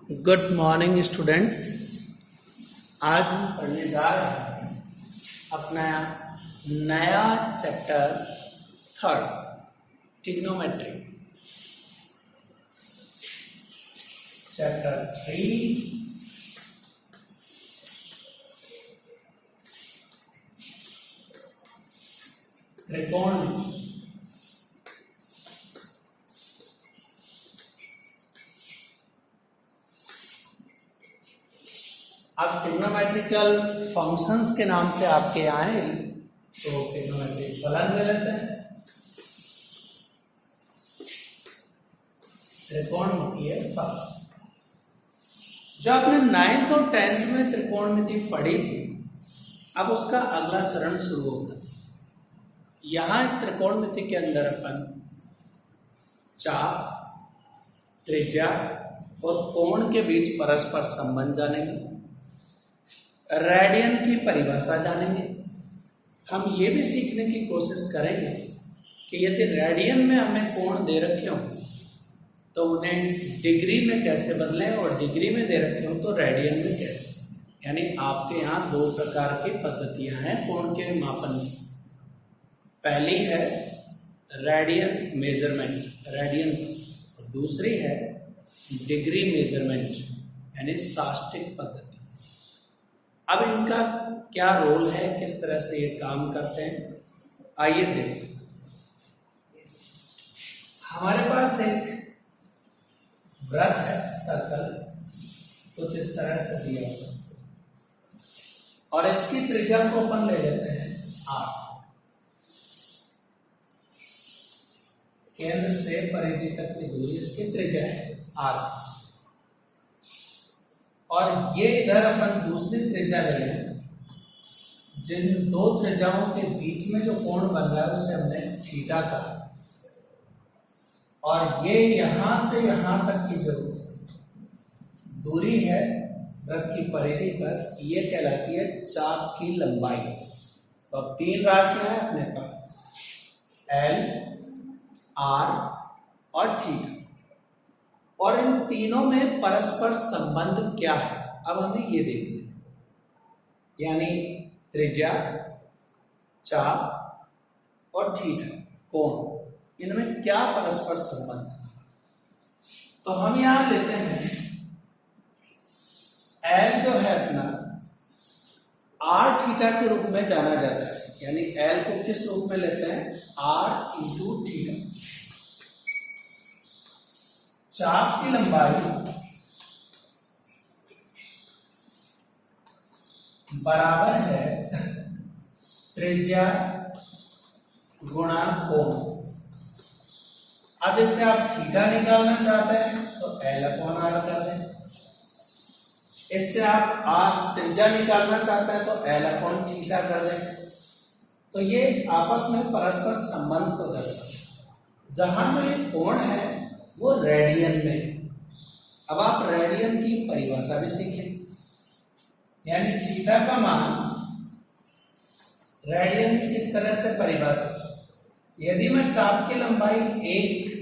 Good morning students. आज हम पढ़ने जा रहे हैं अपना नया चैप्टर 3 ट्रिग्नोमेट्री। चैप्टर 3 त्रिकोण। अब ट्रिग्नोमेट्रिकल फंक्शंस के नाम से आपके आए तो ट्रिग्नोमेट्रिक फलन ले लेते हैं। त्रिकोणमितीय फलन जो आपने 9th और 10th में त्रिकोणमिति पढ़ी थी, अब उसका अगला चरण शुरू होगा। यहां इस त्रिकोणमिति के अंदर अपन चाप, त्रिज्या और कोण के बीच परस्पर संबंध जानेंगे, रेडियन की परिभाषा जानेंगे। हम ये भी सीखने की कोशिश करेंगे कि यदि रेडियन में हमें कोण दे रखे हों तो उन्हें डिग्री में कैसे बदलें, और डिग्री में दे रखे हों तो रेडियन में कैसे। यानी आपके यहाँ 2 प्रकार की पद्धतियां हैं कोण के मापन की। पहली है रेडियन मेजरमेंट, रेडियन, और दूसरी है डिग्री मेजरमेंट यानी शास्त्रिक पद्धति। अब इनका क्या रोल है, किस तरह से ये काम करते हैं, आइए देखते हैं। हमारे पास एक वृत्त है, सर्कल, कुछ इस तरह से दिया हुआ, और इसकी त्रिज्या को अपन ले लेते हैं r। केंद्र से परिधि तक की दूरी इसकी त्रिज्या है r, और ये इधर अपन दूसरी त्रिज्या ले लें। जिन 2 त्रिज्याओं के बीच में जो कोण बन रहा है उसे हमने थीटा कहा, और ये यहां से यहां तक की जो दूरी है वृत्त की परिधि पर, ये कहलाती है चाप की लंबाई। तो अब 3 राशियां हैं अपने पास, L, R और थीटा, और इन तीनों में परस्पर संबंध क्या है अब हमें ये देखना है। यानी त्रिज्या, चाप और थीटा, कोण, इनमें क्या परस्पर संबंध है। तो हम यहां लेते हैं L जो है अपना r थीटा के रूप में जाना जाता है। यानी L को किस रूप में लेते हैं, r इंटू थीटा। चाप की लंबाई बराबर है त्रिज्या गुणा कोण। अब इससे आप थीटा निकालना चाहते हैं तो L/r कर दें। इससे आप r त्रिज्या निकालना चाहते हैं तो L/थीटा कर दें। तो ये आपस में परस्पर संबंध को दर्शाता है। जहां जो ये कोण है वो रेडियन में। अब आप रेडियन की परिभाषा भी सीखें। यानी थीटा का मान रेडियन में किस तरह से परिभाषित। यदि मैं चाप की लंबाई 1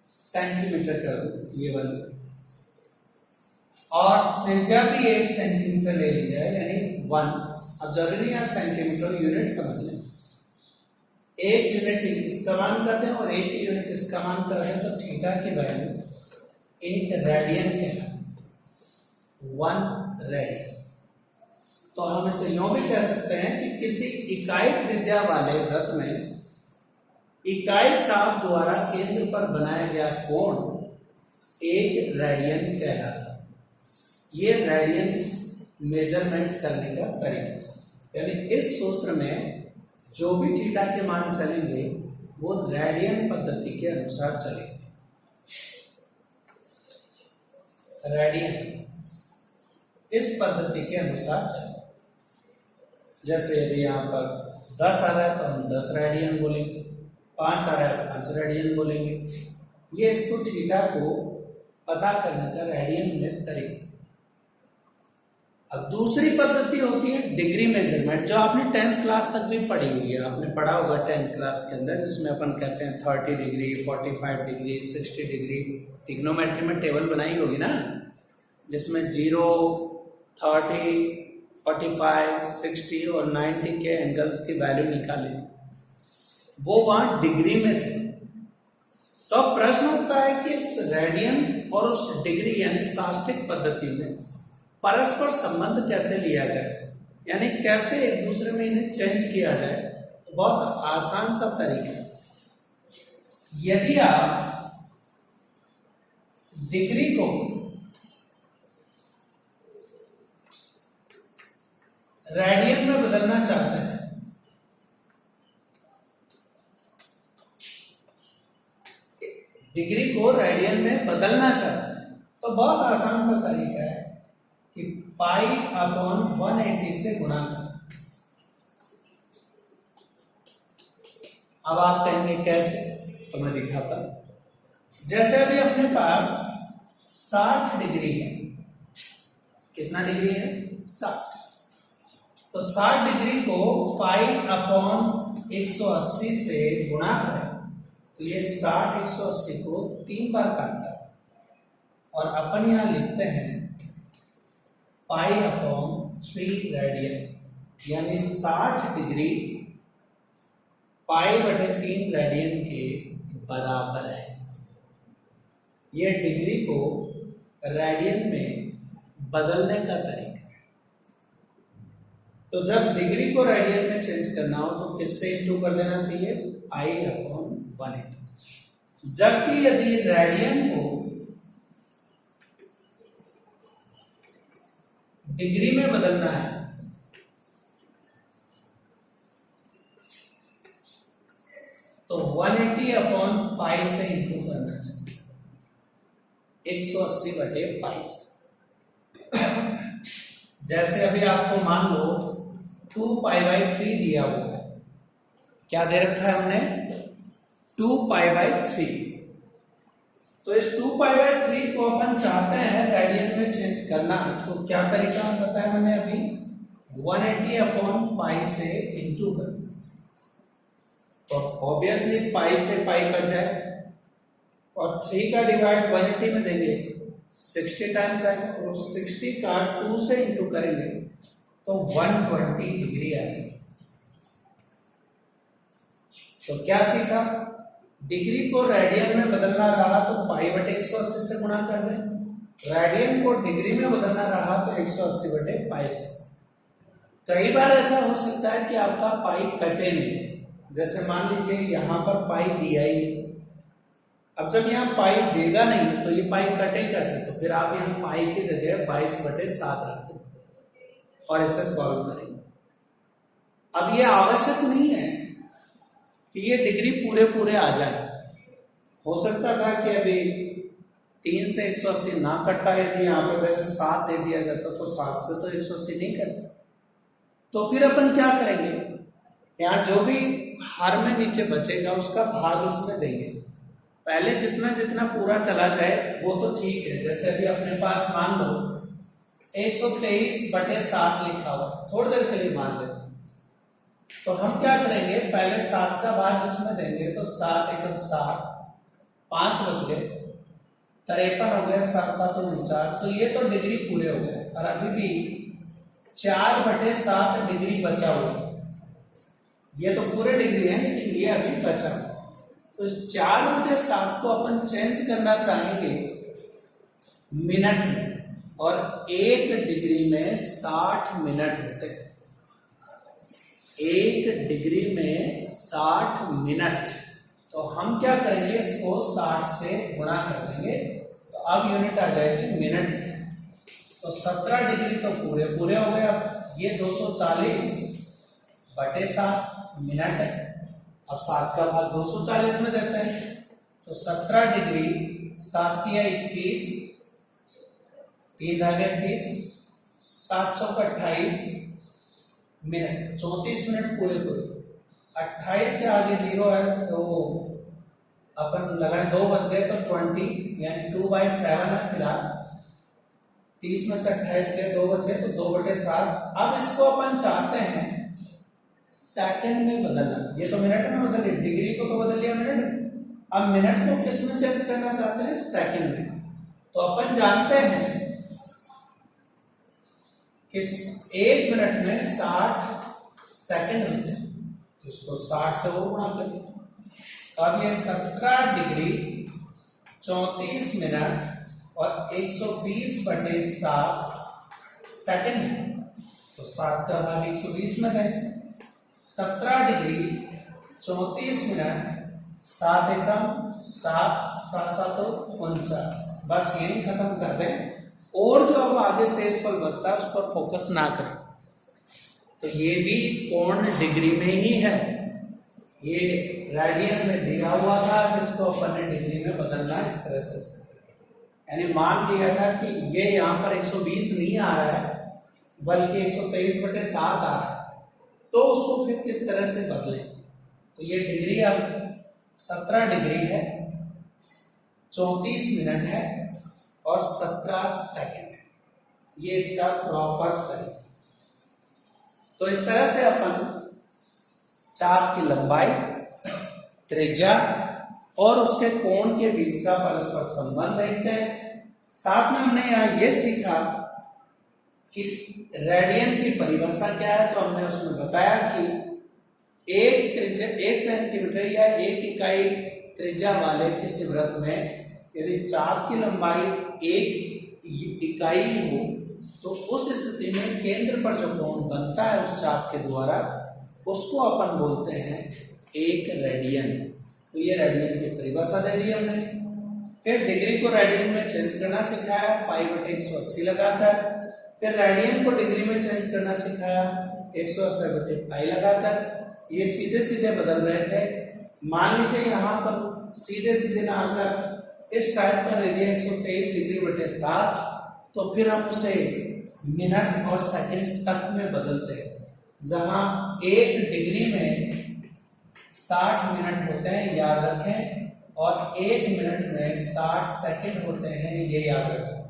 सेंटीमीटर कर दूं, ये वाली, और त्रिज्या भी 1 सेंटीमीटर ले ली जाए, यानी 1। अब जरूरी है सेंटीमीटर, यूनिट समझ लें। 1 यूनिट इसका मान कर दें और 1 यूनिट इसका मान कर दें, तो थीटा की वैल्यू 1 रेडियन कहलाती है, 1 रेडियन। तो हम इसे यूं भी कह सकते हैं कि किसी इकाई त्रिज्या वाले वृत्त में इकाई चाप द्वारा केंद्र पर बनाया गया कोण 1 रेडियन कहलाता है। ये रेडियन मेजरमेंट करने का तरीका। यानी इस सूत्र में जो भी थीटा के मान चलेंगे वो रेडियन पद्धति के अनुसार चलेंगे। रेडियन इस पद्धति के अनुसार चलेंगे। जैसे यदि यहाँ पर 10 आ रहा है तो हम 10 रेडियन बोलेंगे, 5 आ रहा है 5 रेडियन बोलेंगे। ये इसको थीटा को पता करने का रेडियन में तरीका। अब दूसरी पद्धति होती है डिग्री मेजरमेंट, जो आपने 10th क्लास तक भी पढ़ी हुई है। आपने पढ़ा होगा 10th क्लास के अंदर, जिसमें अपन कहते हैं 30 डिग्री, 45 डिग्री, 60 डिग्री। ट्रिग्नोमेट्री में टेबल बनाई होगी ना, जिसमें 0, 30, 45, 60 और 90 के एंगल्स की वैल्यू निकाली, वो वहां डिग्री में थे। तो अब प्रश्न उठता है कि इस रेडियन और उस डिग्री यानी साष्टिक पद्धति में परस्पर संबंध कैसे लिया जाए, यानी कैसे एक दूसरे में इन्हें चेंज किया जाए। तो बहुत आसान सा तरीका है। यदि आप डिग्री को रेडियन में बदलना चाहते हैं, डिग्री को रेडियन में बदलना चाहते हैं, तो बहुत आसान सा तरीका है कि पाई अपॉन 180 से गुणा करें। अब आप कहेंगे कैसे, तो मैं दिखाता हूं। जैसे अभी अपने पास 60 डिग्री है, कितना डिग्री है 60, तो 60 डिग्री को पाई अपॉन 180 से गुणा करें तो ये 60 180 को 3 बार काटता है, और अपन यहां लिखते हैं पाई अपॉन 3 रेडियन, यानी 60 डिग्री पाई बटे 3 रेडियन के बराबर है। ये डिग्री को रेडियन में बदलने का तरीका है। तो जब डिग्री को रेडियन में चेंज करना हो तो किससे इंटू कर देना चाहिए, पाई अपॉन 180। जबकि यदि रेडियन को डिग्री में बदलना है तो 180 अपॉन पाई से इंटू करना चाहिए, 180 बटे पाई से। जैसे अभी आपको मान लो 2π/3 दिया हुआ है, क्या दे रखा है हमने 2π/3, तो इस 2π/3 को अपन चाहते हैं रेडियन में चेंज करना, तो क्या तरीका बताया मैंने अभी, 180 अपॉन पाई से इंटू करना। तो ऑब्वियसली पाई से पाई कट जाए और 3 का डिवाइड 180 में देंगे 60 टाइम्स आएगा, और 60 का 2 से इंटू करेंगे तो 120 डिग्री आ जाएगी। तो क्या सीखा, डिग्री को रेडियन में बदलना रहा तो पाई बटे 180 से गुणा कर दें, रेडियन को डिग्री में बदलना रहा तो 180 बटे पाई से। कई बार ऐसा हो सकता है कि आपका पाई कटे नहीं, जैसे मान लीजिए यहां पर पाई दिया ही नहीं, अब जब यहाँ पाई देगा नहीं तो ये पाई कटे कैसे, तो फिर आप यहाँ पाई की जगह 22/7 रख दें और इसे सॉल्व करेंगे। अब ये आवश्यक नहीं है कि ये डिग्री पूरे पूरे आ जाए, हो सकता था कि अभी 3 से 180 ना कटता, यदि यहाँ पर जैसे 7 दे दिया जाता तो 7 से तो 180 नहीं कटता। तो फिर अपन क्या करेंगे, यहाँ जो भी हर में नीचे बचेगा उसका भाग इसमें देंगे, पहले जितना जितना पूरा चला जाए वो तो ठीक है। जैसे अभी अपने पास मान लो 123/7 लिखा हुआ, थोड़ी देर के लिए मान लेते हैं, तो हम क्या करेंगे, पहले 7 का भाग इसमें देंगे, तो 7 एकम 7, 5 बच गए, 53 हो गए, 7 7 49, तो ये तो डिग्री पूरे हो गए, और अभी भी 4/7 डिग्री बचा हुआ, ये तो पूरे डिग्री है लेकिन ये अभी बचा हुआ। तो इस 4/7 को अपन चेंज करना चाहेंगे मिनट में, और 1 डिग्री में 60 मिनट होते हैं, 1 डिग्री में 60 मिनट। तो हम क्या करेंगे, इसको 60 से गुणा कर देंगे, तो अब यूनिट आ जाएगी मिनट में। तो 17 डिग्री तो पूरे पूरे हो गए, अब ये 240/7 मिनट है। अब 7 का भाग 240 में देते हैं, तो 17 डिग्री 7 या 21, 3 रह गए 30, 7 चौक 28 मिनट, 34 मिनट पूरे पूरे। 28 के आगे 0 है तो अपन लगाए 2 बच गए तो 20, यानी 2/7 है फिलहाल। 30 में से 28 के 2 बचे तो 2/7। अब इसको अपन चाहते हैं सेकंड में बदलना, ये तो मिनट में बदल लिया, डिग्री को तो बदल लिया मिनट में, अब मिनट को किस में चेंज करना चाहते हैं, सेकंड में। तो अपन जानते हैं कि 1 मिनट में 60 सेकंड होते हैं, तो इसको 60 से वो गुणा कर दिया। तो अब ये 17 डिग्री 34 मिनट और 120/7 सेकंड है। तो 7 का भाग 120 में है। 17 डिग्री 34 मिनट 7 एकम 7 7 7 49। बस यही खत्म कर दें, और जो अब आगे शेषफल बचता है उस पर फोकस ना करें। तो ये भी कोण डिग्री में ही है, ये रेडियन में दिया हुआ था जिसको अपन ने डिग्री में बदलना इस तरह से। यानी मान लिया था कि ये यहाँ पर 120 नहीं आ रहा है बल्कि 123/7 आ रहा है, तो उसको फिर किस तरह से बदलें। तो ये डिग्री अब 17 डिग्री है, 34 मिनट है और 17 सेकंड है। ये इसका प्रॉपर तरीका। तो इस तरह से अपन चाप की लंबाई, त्रिज्या और उसके कोण के बीच का परस्पर संबंध देखते हैं। साथ में हमने यहाँ ये सीखा कि रेडियन की परिभाषा क्या है। तो हमने उसमें बताया कि एक त्रिज्या 1 सेंटीमीटर या 1 इकाई त्रिज्या वाले किसी वृत्त में यदि चाप की लंबाई 1 इकाई हो तो उस स्थिति में केंद्र पर जो कोण बनता है उस चाप के द्वारा, उसको अपन बोलते हैं 1 रेडियन। तो ये रेडियन की परिभाषा दे दी हमने। फिर डिग्री को रेडियन में चेंज करना सिखाया π/180 लगाकर। फिर रेडियन को डिग्री में चेंज करना सिखाया 180/π लगाकर। ये सीधे सीधे बदल रहे थे। मान लीजिए यहाँ पर सीधे सीधे ना आकर इस टाइप का दे दिया 123°/7, तो फिर हम उसे मिनट और सेकंड्स तक में बदलते हैं। जहां 1 डिग्री में 60 मिनट होते हैं, याद रखें, और 1 मिनट में 60 सेकंड होते हैं, ये याद रखें।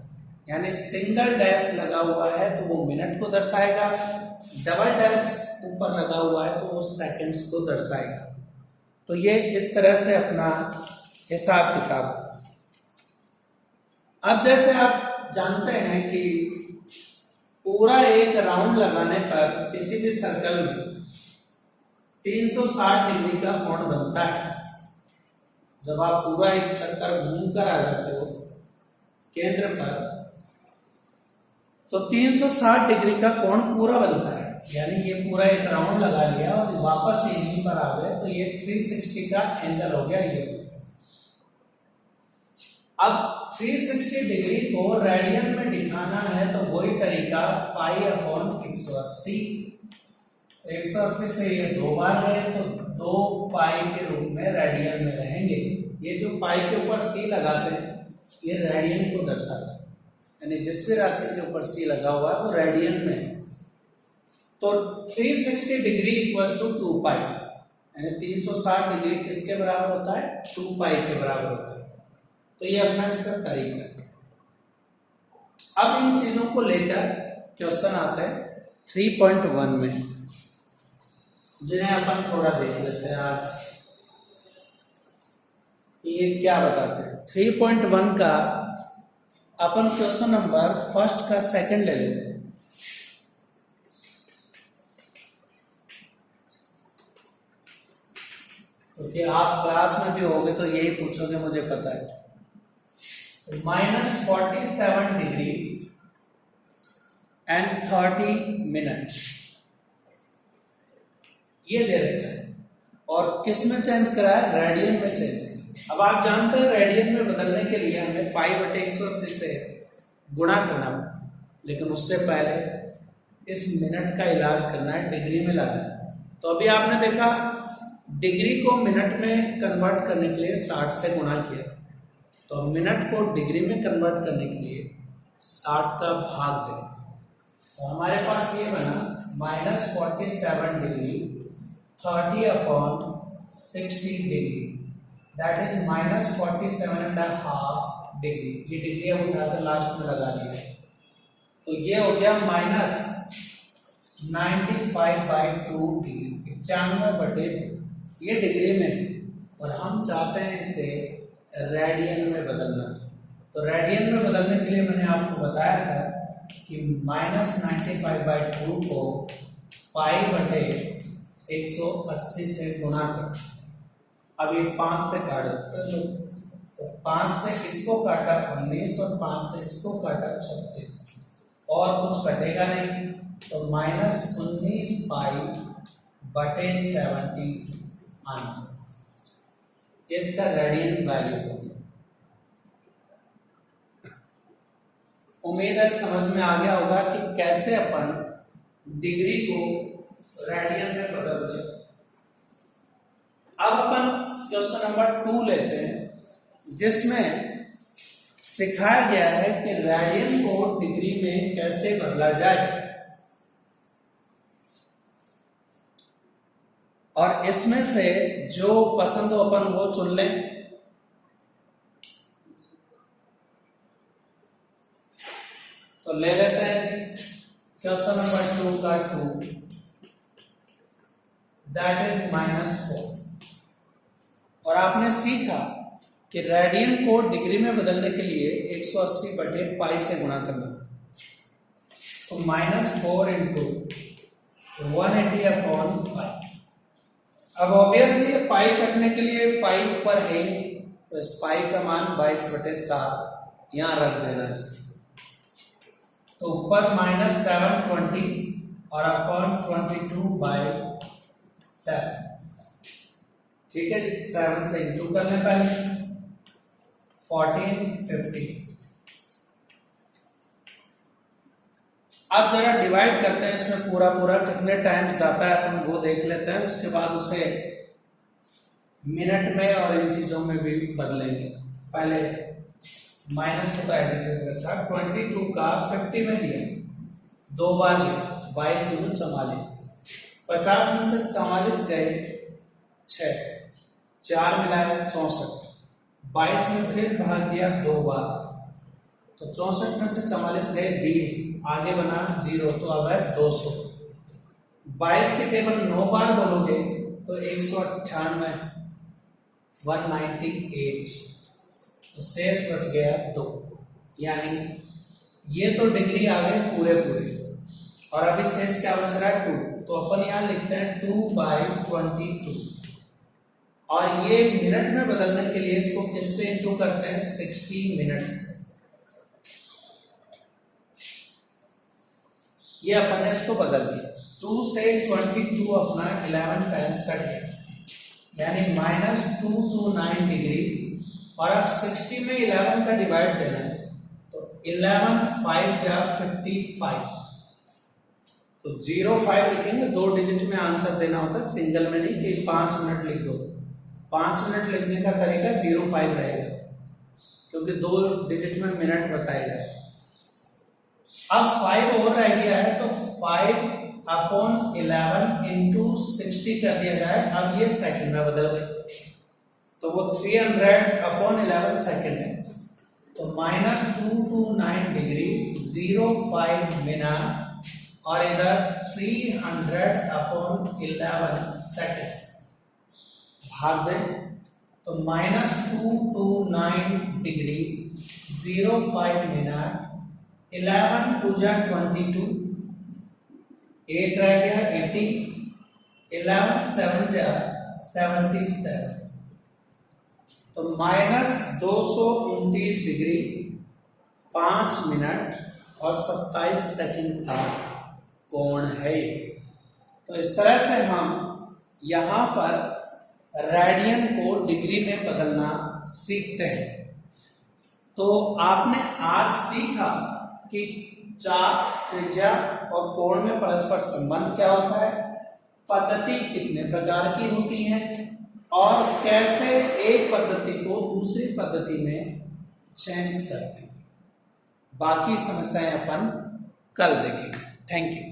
यानी सिंगल डैश लगा हुआ है तो वो मिनट को दर्शाएगा, डबल डैश ऊपर लगा हुआ है तो वो सेकंड्स को दर्शाएगा। तो ये इस तरह से अपना हिसाब किताब। अब जैसे आप जानते हैं कि पूरा एक राउंड लगाने पर किसी भी सर्कल में 360 डिग्री का कोण बनता है। जब आप पूरा एक चक्कर घूम कर आ जाते हो केंद्र पर तो 360 डिग्री का कोण पूरा बनता है। यानी ये पूरा एक राउंड लगा लिया और वापस यहीं पर आ गए तो ये 360 का एंगल हो गया ये। अब 360 डिग्री को रेडियन में दिखाना है तो वही तरीका π/180। 180 से ये 2 बार है तो 2π के रूप में रेडियन में रहेंगे। ये जो पाई के ऊपर सी लगाते हैं ये रेडियन को दर्शाता है, यानी जिस भी राशि के ऊपर सी लगा हुआ है वो रेडियन में है। तो 360 डिग्री = 2π, यानी 360 डिग्री किसके बराबर होता है? 2π के बराबर होता है। तो ये अपना इसका तरीका है। अब इन चीजों को लेकर क्वेश्चन आते हैं 3.1 में, जिन्हें अपन थोड़ा देख लेते हैं आज ये क्या बताते हैं। 3.1 का अपन क्वेश्चन नंबर फर्स्ट का सेकंड ले लेते हैं। क्योंकि आप क्लास में भी होगे तो यही पूछोगे, मुझे पता है। -47 डिग्री एंड 30 मिनट ये दे रखा है और किस में चेंज करा है? रेडियन में चेंज करा। अब आप जानते हैं रेडियन में बदलने के लिए हमें π/180 से गुणा करना है, लेकिन उससे पहले इस मिनट का इलाज करना है, डिग्री में लाना है। तो अभी आपने देखा डिग्री को मिनट में कन्वर्ट करने के लिए 60 से गुणा किया, तो मिनट को डिग्री में कन्वर्ट करने के लिए 60 का भाग दें। तो हमारे पास ये बना -47 degree 30/60 degree, that is -47.5 degree. ये डिग्री अब उठाकर लास्ट में लगा दिया, तो ये हो गया -95/2 डिग्री, 95/2। ये डिग्री में, और हम चाहते हैं इसे रेडियन में बदलना। तो रेडियन में बदलने के लिए मैंने आपको बताया था कि -95/2 को पाई बटे 180 से गुना कर। अब ये 5 से काट दो, तो 5 से इसको काटा 19 और 5 से इसको काटा 36, और कुछ कटेगा नहीं, तो -19 पाई बटे 70 आंसर। इसका रेडियन वैल्यू होगी। उम्मीद है समझ में आ गया होगा कि कैसे अपन डिग्री को रेडियन में बदल दें। अब अपन क्वेश्चन नंबर 2 लेते हैं, जिसमें सिखाया गया है कि रेडियन को डिग्री में कैसे बदला जाए। और इसमें से जो पसंद हो अपन वो चुन लें। तो ले लेते हैं जी क्वेश्चन नंबर 2 का 2, दैट इज -4। और आपने सीखा कि रेडियन को डिग्री में बदलने के लिए 180 बटे पाई से गुणा करना। तो -4 इंटू 180/पाई। अब ऑब्वियसली पाई करने के लिए पाई ऊपर है नहीं, तो इस पाई का मान 22/7 यहां रख देना चाहिए। तो ऊपर -720 और अपॉन 22/7। ठीक है जी, 7 से इंटू कर लें पहले, 1450। अब जरा डिवाइड करते हैं इसमें पूरा कितने टाइम्स जाता है अपन वो देख लेते हैं, उसके बाद उसे मिनट में और इन चीजों में भी बदलेंगे। पहले माइनस को रखा, 22 का 50 में दिया, 2 बार लिया, 22 दूनी 44, 50 में से 44 गए 6, 4 मिलाया 64, 22 में फिर भाग दिया 2 बार, तो 64 में से 44 गए 20, आगे बना 0, तो अब है 200। 22 के केवल 9 बार बोलोगे तो 198, 198, तो शेष बच गया 2। यानी ये तो डिग्री आ गई पूरे, और अभी शेष क्या बच रहा है 2, तो अपन यहां लिखते हैं 2/22। और ये मिनट में बदलने के लिए इसको किससे इंटू करते हैं, 60 मिनट से। ये अपन ने इसको बदल दिया, 2 से 22 अपना 11 टाइम्स कट गया, यानी -229 डिग्री। और अब 60 में 11 का डिवाइड देना है, तो 11 5 जा 55, तो 05 लिखेंगे, 2 डिजिट में आंसर देना होता है, सिंगल में नहीं कि 5 मिनट लिख दो। 5 मिनट लिखने का तरीका 05 रहेगा, क्योंकि 2 डिजिट में मिनट बताएगा। अब 5 और रह गया है, तो 5/11 इंटू 60 कर दिया जाए। अब ये सेकंड में बदल गए, तो वो 300/11 सेकंड है, तो -229 डिग्री 05 मिनट, और इधर 300/11 सेकंड भाग दें, तो -229 डिग्री 05 मिनट, 11 2 जा 22, 8 रह गया 80, 11 7 जा 77, तो -229 डिग्री 5 मिनट और 27 सेकंड का कोण है। तो इस तरह से हम यहां पर रेडियन को डिग्री में बदलना सीखते हैं। तो आपने आज सीखा कि चाप, त्रिज्या और कोण में परस्पर संबंध क्या होता है, पद्धति कितने प्रकार की होती है, और कैसे एक पद्धति को दूसरी पद्धति में चेंज करते हैं। बाकी समस्याएं अपन कल देखेंगे। Thank you.